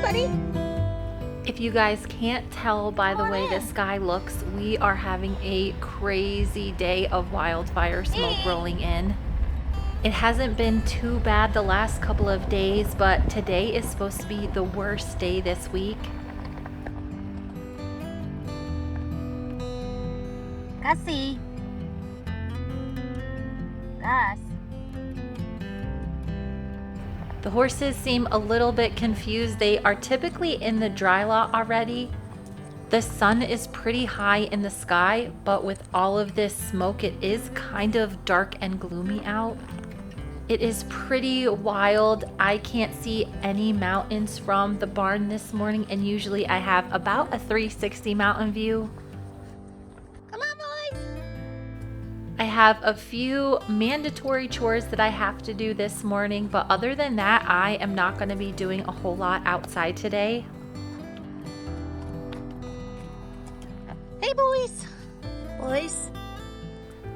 buddy. If you guys can't tell by the way the sky looks, we are having a crazy day of wildfire smoke rolling in. It hasn't been too bad the last couple of days, but today is supposed to be the worst day this week. Gussie. Gus. The horses seem a little bit confused. They are typically in the dry lot already. The sun is pretty high in the sky, but with all of this smoke, it is kind of dark and gloomy out. It is pretty wild. I can't see any mountains from the barn this morning, and usually I have about a 360 mountain view. Come on, boys. I have a few mandatory chores that I have to do this morning, but other than that, I am not going to be doing a whole lot outside today. Hey, boys. Boys.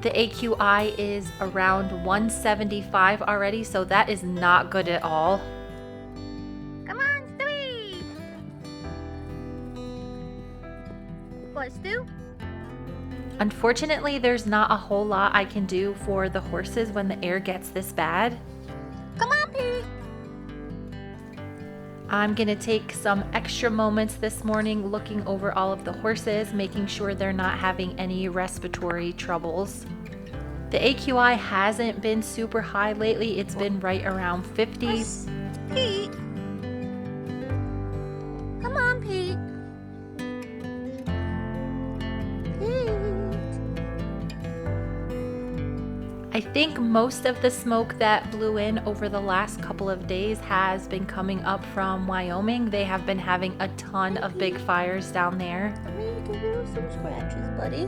The AQI is around 175 already, so that is not good at all. Come on, Stewie. What, Stu? Unfortunately, there's not a whole lot I can do for the horses when the air gets this bad. Come on, Pete. I'm gonna take some extra moments this morning looking over all of the horses, making sure they're not having any respiratory troubles. The AQI hasn't been super high lately. It's been right around 50. Pete. Come on, Pete. I think most of the smoke that blew in over the last couple of days has been coming up from Wyoming. They have been having a ton of big fires down there. Let me give you some scratches, buddy.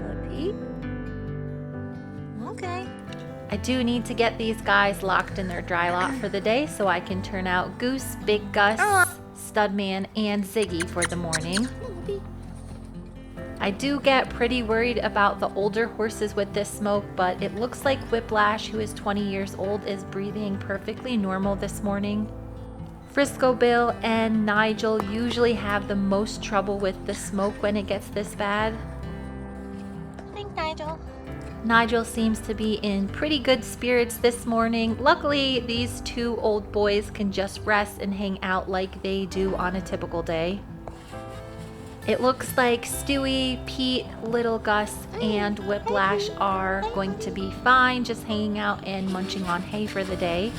What, Pete? Okay. I do need to get these guys locked in their dry lot for the day so I can turn out Goose, Big Gus, Studman, and Ziggy for the morning. I do get pretty worried about the older horses with this smoke, but it looks like Whiplash, who is 20 years old, is breathing perfectly normal this morning. Frisco Bill and Nigel usually have the most trouble with the smoke when it gets this bad. Thanks, Nigel. Nigel seems to be in pretty good spirits this morning. Luckily, these two old boys can just rest and hang out like they do on a typical day. It looks like Stewie, Pete, Little Gus, and Whiplash are going to be fine, just hanging out and munching on hay for the day.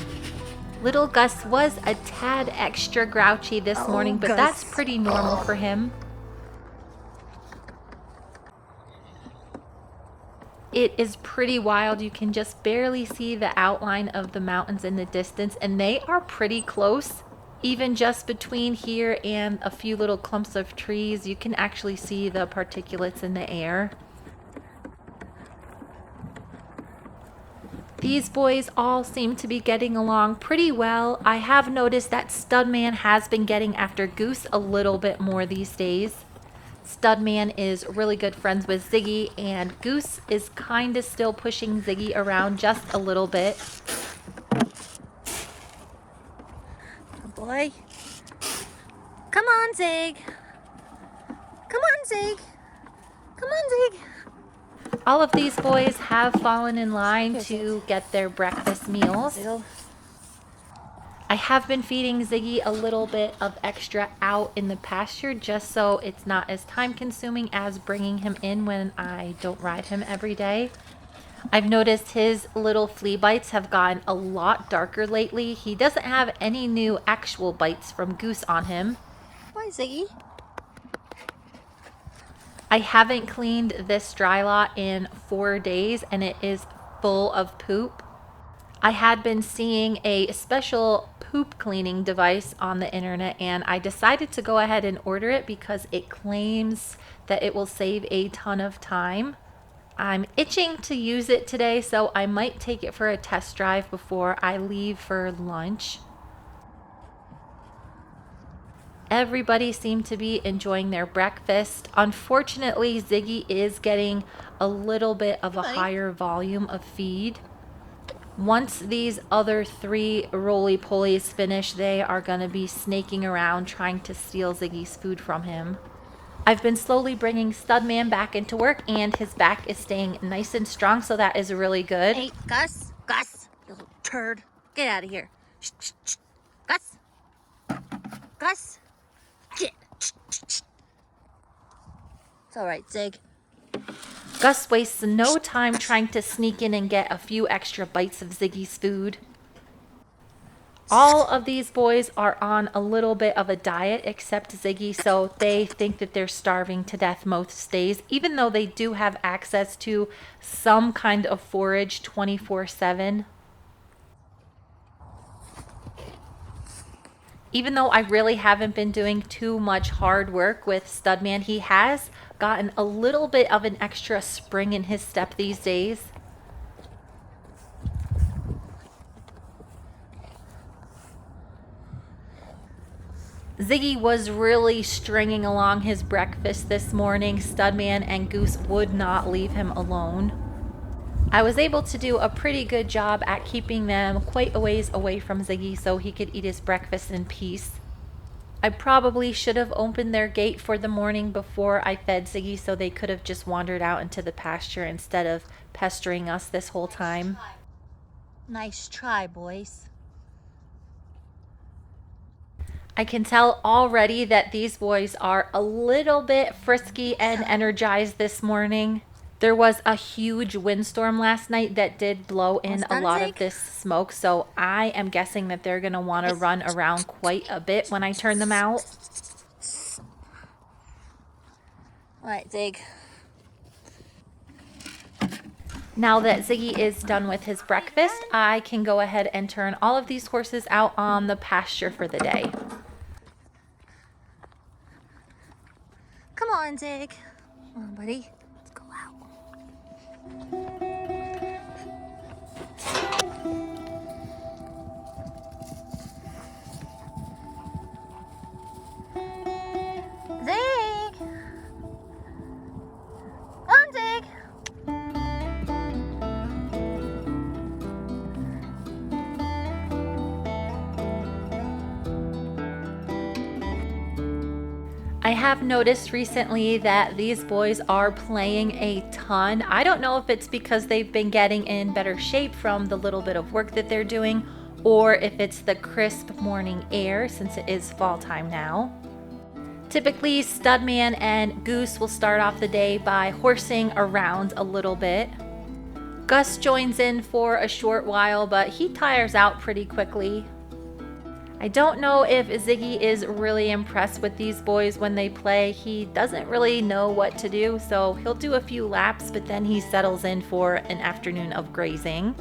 Little Gus was a tad extra grouchy this morning, but that's pretty normal for him. It is pretty wild. You can just barely see the outline of the mountains in the distance, and they are pretty close. Even just between here and a few little clumps of trees, you can actually see the particulates in the air. These boys all seem to be getting along pretty well. I have noticed that Studman has been getting after Goose a little bit more these days. Studman is really good friends with Ziggy, and Goose is kind of still pushing Ziggy around just a little bit. Boy. Come on, Zig. Come on, Zig. Come on, Zig. All of these boys have fallen in line to get their breakfast meals. I have been feeding Ziggy a little bit of extra out in the pasture just so it's not as time consuming as bringing him in when I don't ride him every day. I've noticed his little flea bites have gotten a lot darker lately. He doesn't have any new actual bites from Goose on him. Why, Ziggy? I haven't cleaned this dry lot in 4 days and it is full of poop. I had been seeing a special poop cleaning device on the internet and I decided to go ahead and order it because it claims that it will save a ton of time. I'm itching to use it today, so I might take it for a test drive before I leave for lunch. Everybody seemed to be enjoying their breakfast. Unfortunately, Ziggy is getting a little bit of a higher volume of feed. Once these other 3 roly-polies finish, they are going to be snaking around trying to steal Ziggy's food from him. I've been slowly bringing Studman back into work, and his back is staying nice and strong, so that is really good. Hey, Gus, you little turd. Get out of here. Shh, shh, shh. Gus, get. It's all right, Zig. Gus wastes no time trying to sneak in and get a few extra bites of Ziggy's food. All of these boys are on a little bit of a diet except Ziggy, so they think that they're starving to death most days, even though they do have access to some kind of forage 24/7. Even though I really haven't been doing too much hard work with Studman, he has gotten a little bit of an extra spring in his step these days. Ziggy was really stringing along his breakfast this morning. Studman and Goose would not leave him alone. I was able to do a pretty good job at keeping them quite a ways away from Ziggy so he could eat his breakfast in peace. I probably should have opened their gate for the morning before I fed Ziggy so they could have just wandered out into the pasture instead of pestering us this whole time. Nice try, boys. I can tell already that these boys are a little bit frisky and energized this morning. There was a huge windstorm last night that did blow in a lot of this smoke, so I am guessing that they're going to want to run around quite a bit when I turn them out. All right, Zig. Now that Ziggy is done with his breakfast, I can go ahead and turn all of these horses out on the pasture for the day. Come on, Zig. Come on, buddy. Let's go out. Zig! Come on, Zig! I have noticed recently that these boys are playing a ton. I don't know if it's because they've been getting in better shape from the little bit of work that they're doing, or if it's the crisp morning air since it is fall time now. Typically, Studman and Goose will start off the day by horsing around a little bit. Gus joins in for a short while, but he tires out pretty quickly. I don't know if Ziggy is really impressed with these boys when they play. He doesn't really know what to do, so he'll do a few laps, but then he settles in for an afternoon of grazing.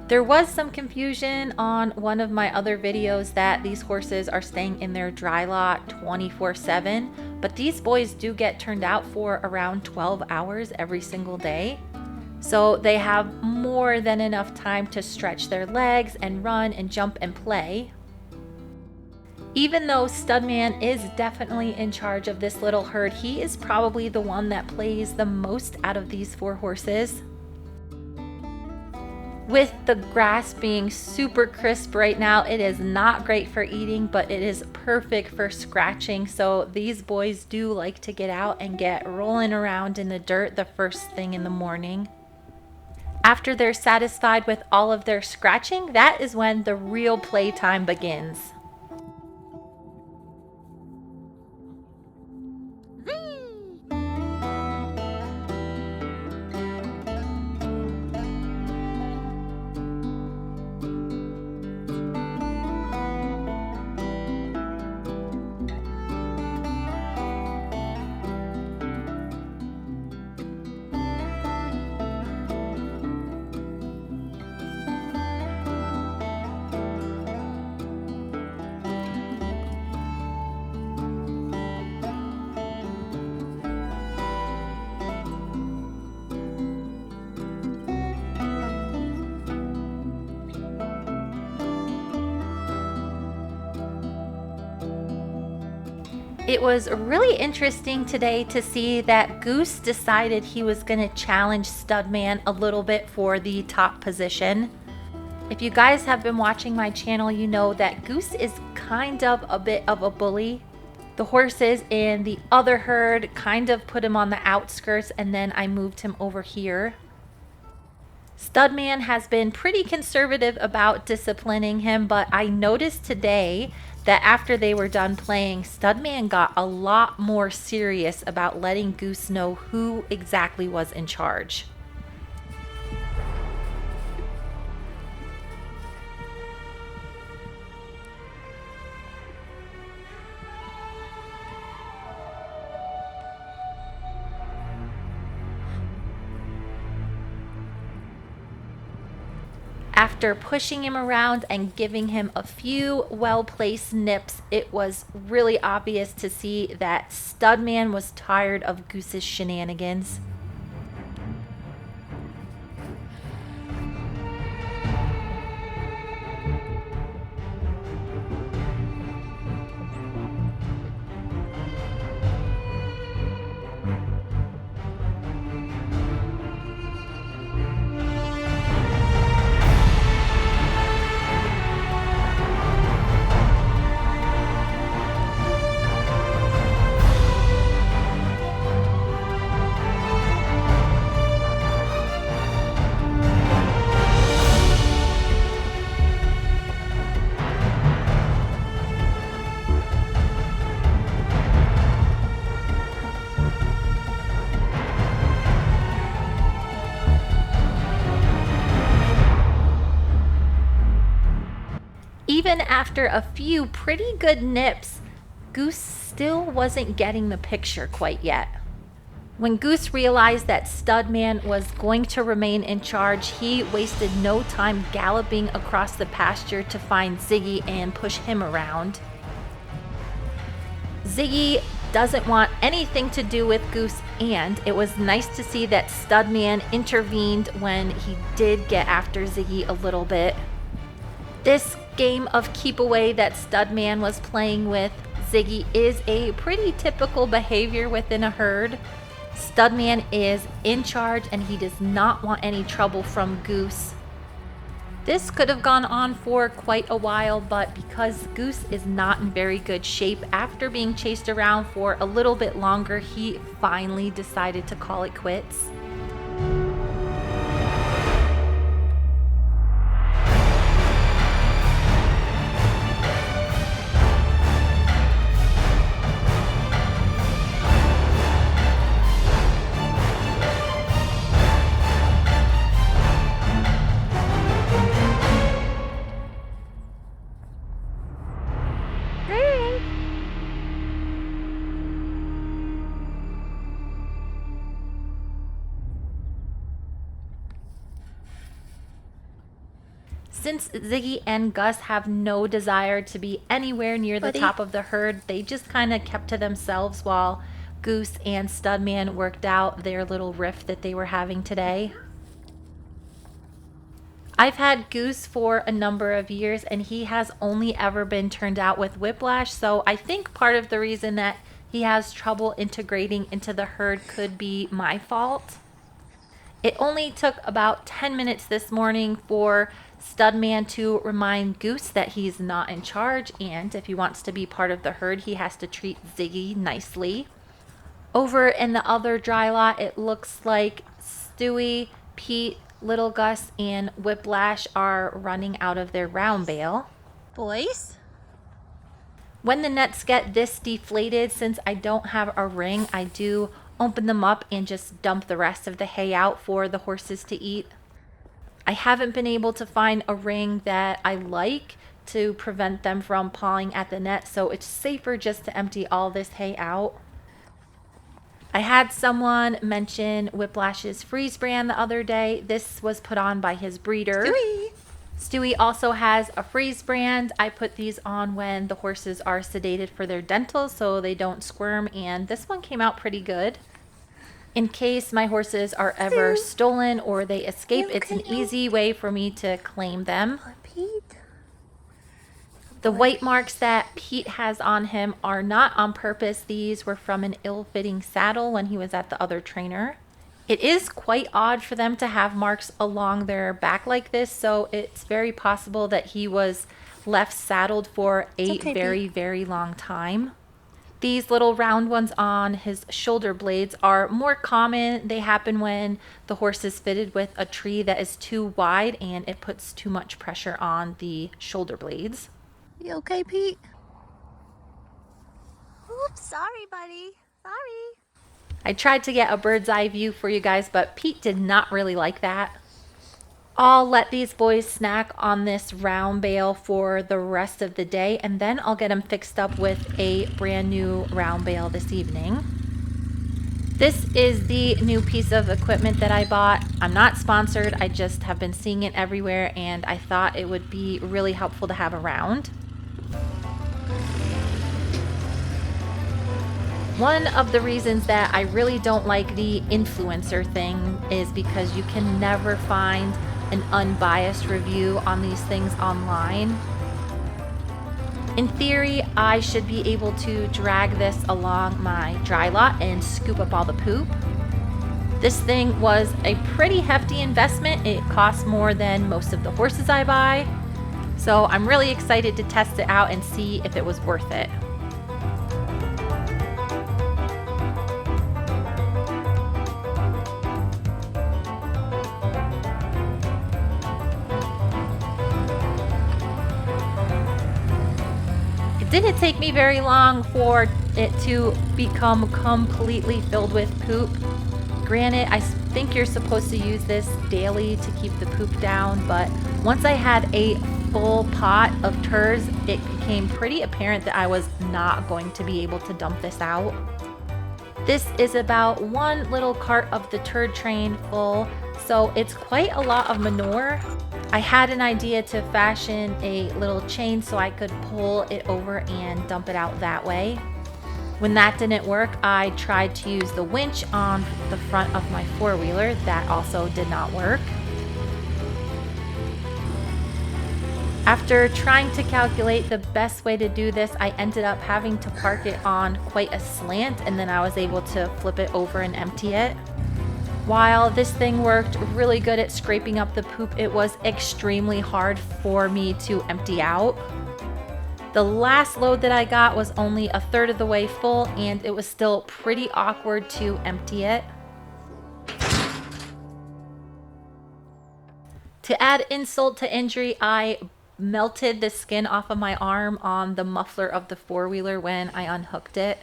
There was some confusion on one of my other videos that these horses are staying in their dry lot 24/7, but these boys do get turned out for around 12 hours every single day. So they have more than enough time to stretch their legs and run and jump and play. Even though Studman is definitely in charge of this little herd, he is probably the one that plays the most out of these 4 horses. With the grass being super crisp right now, it is not great for eating, but it is perfect for scratching. So these boys do like to get out and get rolling around in the dirt the first thing in the morning. After they're satisfied with all of their scratching, that is when the real playtime begins. It was really interesting today to see that Goose decided he was going to challenge Studman a little bit for the top position. If you guys have been watching my channel, you know that Goose is kind of a bit of a bully. The horses in the other herd kind of put him on the outskirts, and then I moved him over here. Studman has been pretty conservative about disciplining him, but I noticed today that after they were done playing, Studman got a lot more serious about letting Goose know who exactly was in charge. After pushing him around and giving him a few well-placed nips, it was really obvious to see that Studman was tired of Goose's shenanigans. Even after a few pretty good nips, Goose still wasn't getting the picture quite yet. When Goose realized that Studman was going to remain in charge, he wasted no time galloping across the pasture to find Ziggy and push him around. Ziggy doesn't want anything to do with Goose, and it was nice to see that Studman intervened when he did get after Ziggy a little bit. This game of keep away that Studman was playing with Ziggy is a pretty typical behavior within a herd. Studman is in charge and he does not want any trouble from Goose. This could have gone on for quite a while, but because Goose is not in very good shape, after being chased around for a little bit longer, he finally decided to call it quits. Since Ziggy and Gus have no desire to be anywhere near the top of the herd, they just kind of kept to themselves while Goose and Studman worked out their little rift that they were having today. I've had Goose for a number of years and he has only ever been turned out with whiplash, so I think part of the reason that he has trouble integrating into the herd could be my fault. It only took about 10 minutes this morning for Studman to remind Goose that he's not in charge, and if he wants to be part of the herd, he has to treat Ziggy nicely. Over in the other dry lot, it looks like Stewie, Pete, Little Gus, and Whiplash are running out of their round bale. Boys? When the nets get this deflated, since I don't have a ring, I do open them up and just dump the rest of the hay out for the horses to eat. I haven't been able to find a ring that I like to prevent them from pawing at the net, so it's safer just to empty all this hay out. I had someone mention Whiplash's freeze brand the other day. This was put on by his breeder. Stewie also has a freeze brand. I put these on when the horses are sedated for their dentals so they don't squirm, and this one came out pretty good. In case my horses are ever stolen or they escape, it's an easy way for me to claim them. The white marks that Pete has on him are not on purpose. These were from an ill-fitting saddle when he was at the other trainer. It is quite odd for them to have marks along their back like this, so it's very possible that he was left saddled for a very long time. These little round ones on his shoulder blades are more common. They happen when the horse is fitted with a tree that is too wide and it puts too much pressure on the shoulder blades. You okay, Pete? Oops, sorry, buddy. Sorry. I tried to get a bird's eye view for you guys, but Pete did not really like that. I'll let these boys snack on this round bale for the rest of the day, and then I'll get them fixed up with a brand new round bale this evening. This is the new piece of equipment that I bought. I'm not sponsored, I just have been seeing it everywhere, and I thought it would be really helpful to have around. One of the reasons that I really don't like the influencer thing is because you can never find an unbiased review on these things online. In theory, I should be able to drag this along my dry lot and scoop up all the poop. This thing was a pretty hefty investment. It costs more than most of the horses I buy. So I'm really excited to test it out and see if it was worth it. It didn't take me very long for it to become completely filled with poop. Granted, I think you're supposed to use this daily to keep the poop down, but once I had a full pot of turds, it became pretty apparent that I was not going to be able to dump this out. This is about one little cart of the turd train full, so it's quite a lot of manure. I had an idea to fashion a little chain so I could pull it over and dump it out that way. When that didn't work, I tried to use the winch on the front of my four-wheeler. That also did not work. After trying to calculate the best way to do this, I ended up having to park it on quite a slant, and then I was able to flip it over and empty it. While this thing worked really good at scraping up the poop, it was extremely hard for me to empty out. The last load that I got was only a third of the way full, and it was still pretty awkward to empty it. To add insult to injury, I melted the skin off of my arm on the muffler of the four-wheeler when I unhooked it.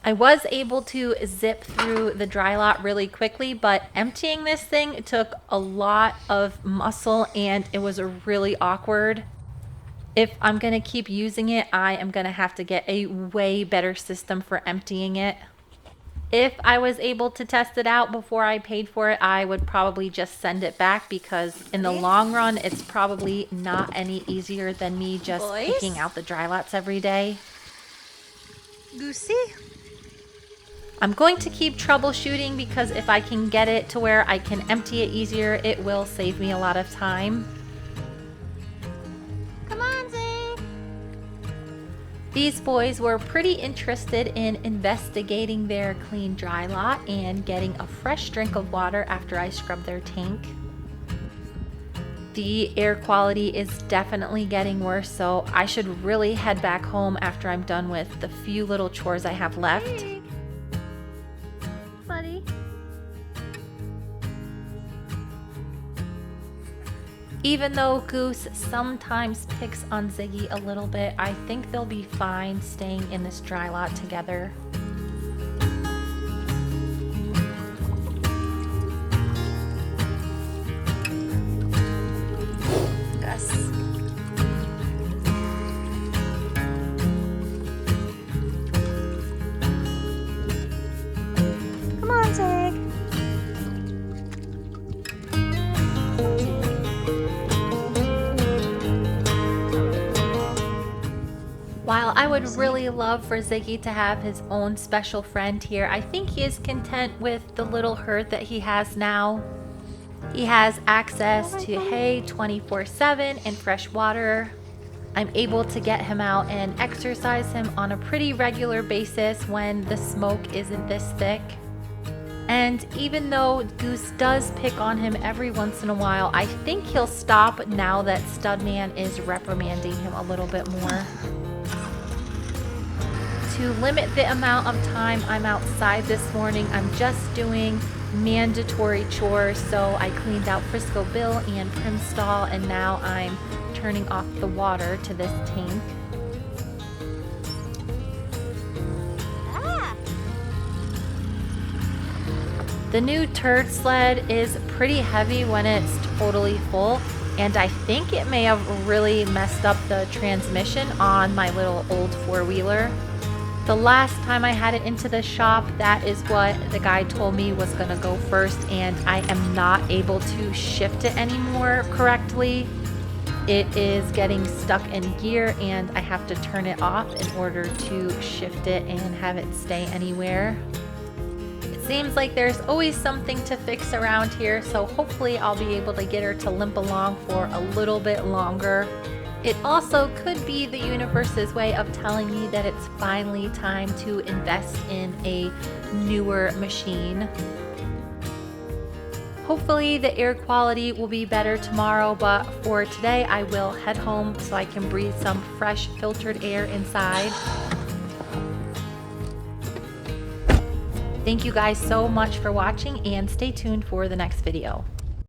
I was able to zip through the dry lot really quickly, but emptying this thing took a lot of muscle and it was really awkward. If I'm going to keep using it, I am going to have to get a way better system for emptying it. If I was able to test it out before I paid for it, I would probably just send it back because in the long run, it's probably not any easier than me just picking out the dry lots every day. Goosey? I'm going to keep troubleshooting because if I can get it to where I can empty it easier, it will save me a lot of time. Come on, Zig. These boys were pretty interested in investigating their clean dry lot and getting a fresh drink of water after I scrubbed their tank. The air quality is definitely getting worse, so I should really head back home after I'm done with the few little chores I have left. Buddy. Even though Goose sometimes picks on Ziggy a little bit, I think they'll be fine staying in this dry lot together. Gus. Come on, Zig. While I would really love for Ziggy to have his own special friend here, I think he is content with the little herd that he has now. He has access to hay 24/7 and fresh water. I'm able to get him out and exercise him on a pretty regular basis when the smoke isn't this thick. And even though Goose does pick on him every once in a while, I think he'll stop now that Studman is reprimanding him a little bit more. To limit the amount of time I'm outside this morning, I'm just doing mandatory chores. So I cleaned out Frisco Bill and Primstall, and now I'm turning off the water to this tank. The new turd sled is pretty heavy when it's totally full, and I think it may have really messed up the transmission on my little old four-wheeler. The last time I had it into the shop, that is what the guy told me was gonna go first, and I am not able to shift it anymore correctly. It is getting stuck in gear, and I have to turn it off in order to shift it and have it stay anywhere. Seems like there's always something to fix around here, so hopefully I'll be able to get her to limp along for a little bit longer. It also could be the universe's way of telling me that it's finally time to invest in a newer machine. Hopefully the air quality will be better tomorrow, but for today I will head home so I can breathe some fresh filtered air inside. Thank you guys so much for watching, and stay tuned for the next video.